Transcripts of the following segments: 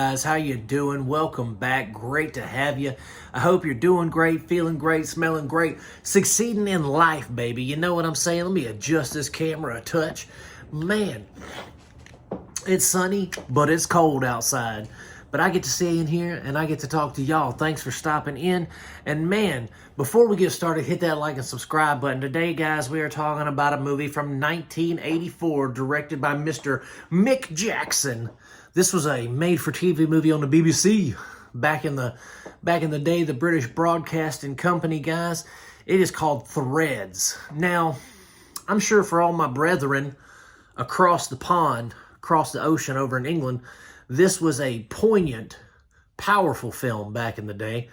guys? How you doing? Welcome back. Great to have you. I hope you're doing great, feeling great, smelling great, succeeding in life, baby. You know what I'm saying? Let me adjust this camera a touch. Man, it's sunny, but it's cold outside. But I get to stay in here and I get to talk to y'all. Thanks for stopping in. And man, before we get started, hit that like and subscribe button. Today, guys, we are talking about a movie from 1984 directed by Mr. Mick Jackson. This was a made-for-TV movie on the BBC back in the day, the British Broadcasting Company, guys. It is called Threads. Now, I'm sure for all my brethren across the pond, across the ocean over in England, this was a poignant, powerful film back in the day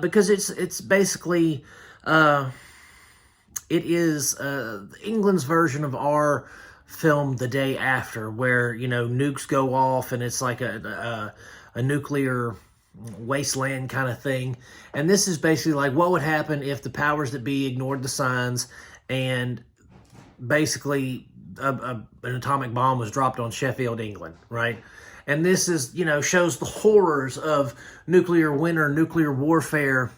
because it's basically it is England's version of our film The Day After, where, you know, nukes go off and it's like a nuclear wasteland kind of thing. And this is basically like what would happen if the powers that be ignored the signs and basically an atomic bomb was dropped on Sheffield, England, right? And this is, you know, shows the horrors of nuclear winter, nuclear warfare,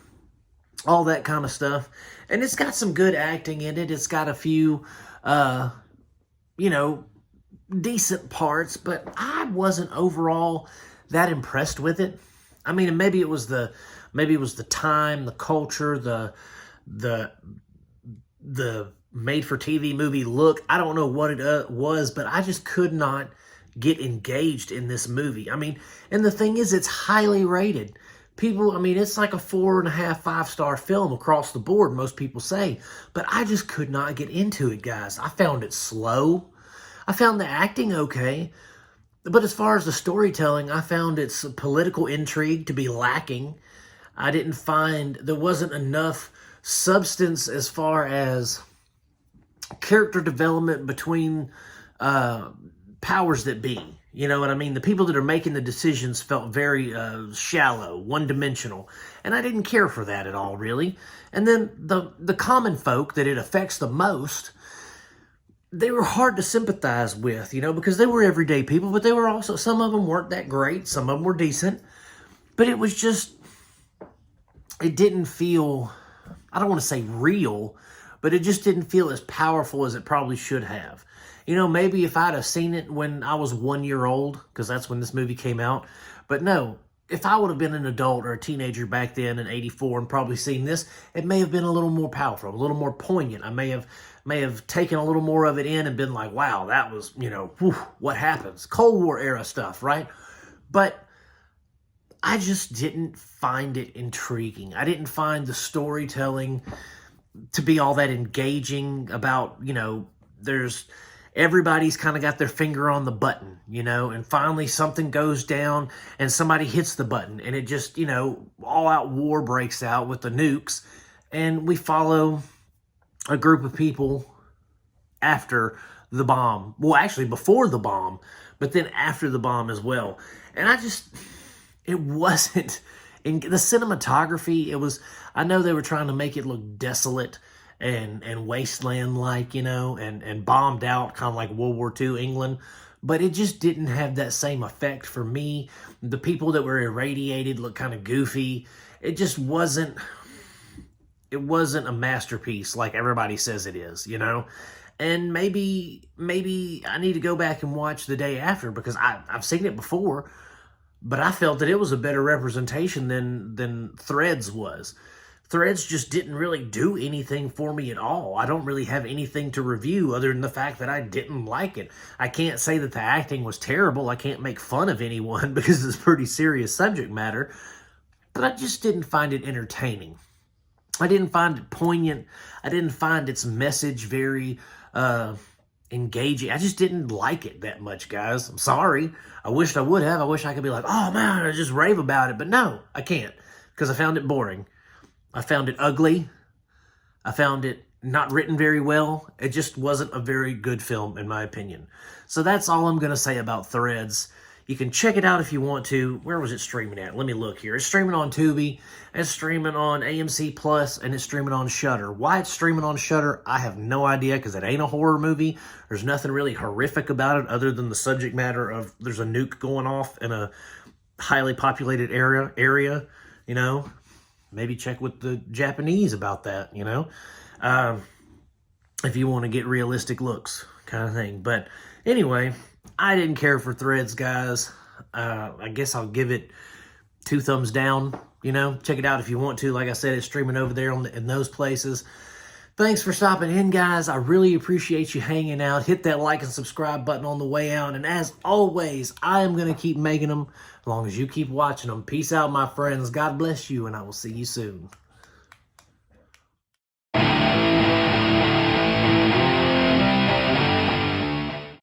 all that kind of stuff. And it's got some good acting in it. It's got a few, you know, decent parts, but I wasn't overall that impressed with it. I mean, maybe it was the time, the culture, the made-for-TV movie look. I don't know what it was, but I just could not get engaged in this movie. I mean, and the thing is, it's highly rated. People, I mean, it's like a 4.5, 5-star film across the board, most people say. But I just could not get into it, guys. I found it slow. I found the acting okay. But as far as the storytelling, I found its political intrigue to be lacking. I didn't find there wasn't enough substance as far as character development between powers that be. You know what I mean? The people that are making the decisions felt very shallow, one-dimensional. And I didn't care for that at all, really. And then the common folk that it affects the most, they were hard to sympathize with, you know, because they were everyday people, but they were also, some of them weren't that great, some of them were decent. But it was just, it didn't feel, I don't want to say real, but it just didn't feel as powerful as it probably should have. You know, maybe if I'd have seen it when I was 1 year old, because that's when this movie came out. But no, if I would have been an adult or a teenager back then in '84 and probably seen this, it may have been a little more powerful, a little more poignant. I may have taken a little more of it in and been like, wow, that was, you know, whew, what happens? Cold War era stuff, right? But I just didn't find it intriguing. I didn't find the storytelling to be all that engaging about, you know, everybody's kind of got their finger on the button, you know, and finally something goes down and somebody hits the button and it just, you know, all-out war breaks out with the nukes, and we follow a group of people after the bomb. Well, actually before the bomb, but then after the bomb as well. And it wasn't, in the cinematography, it was, I know they were trying to make it look desolate and wasteland-like, you know, and bombed out, kind of like World War II England. But it just didn't have that same effect for me. The people that were irradiated looked kind of goofy. It just wasn't, it wasn't a masterpiece like everybody says it is, you know. And maybe I need to go back and watch The Day After, because I've seen it before, but I felt that it was a better representation than Threads was. Threads just didn't really do anything for me at all. I don't really have anything to review other than the fact that I didn't like it. I can't say that the acting was terrible. I can't make fun of anyone because it's pretty serious subject matter. But I just didn't find it entertaining. I didn't find it poignant. I didn't find its message very engaging. I just didn't like it that much, guys. I'm sorry. I wished I would have. I wish I could be like, oh man, I just rave about it. But no, I can't, because I found it boring. I found it ugly. I found it not written very well. It just wasn't a very good film, in my opinion. So that's all I'm going to say about Threads. You can check it out if you want to. Where was it streaming at? Let me look here. It's streaming on Tubi, it's streaming on AMC Plus, and it's streaming on Shudder. Why it's streaming on Shudder, I have no idea, because it ain't a horror movie. There's nothing really horrific about it other than the subject matter of there's a nuke going off in a highly populated area, you know, maybe check with the Japanese about that, you know, if you want to get realistic looks kind of thing. But anyway, I didn't care for Threads, guys. I guess I'll give it 2 thumbs down, you know. Check it out if you want to. Like I said, it's streaming over there in those places. Thanks for stopping in, guys. I really appreciate you hanging out. Hit that like and subscribe button on the way out. And as always, I am going to keep making them as long as you keep watching them. Peace out, my friends. God bless you, and I will see you soon.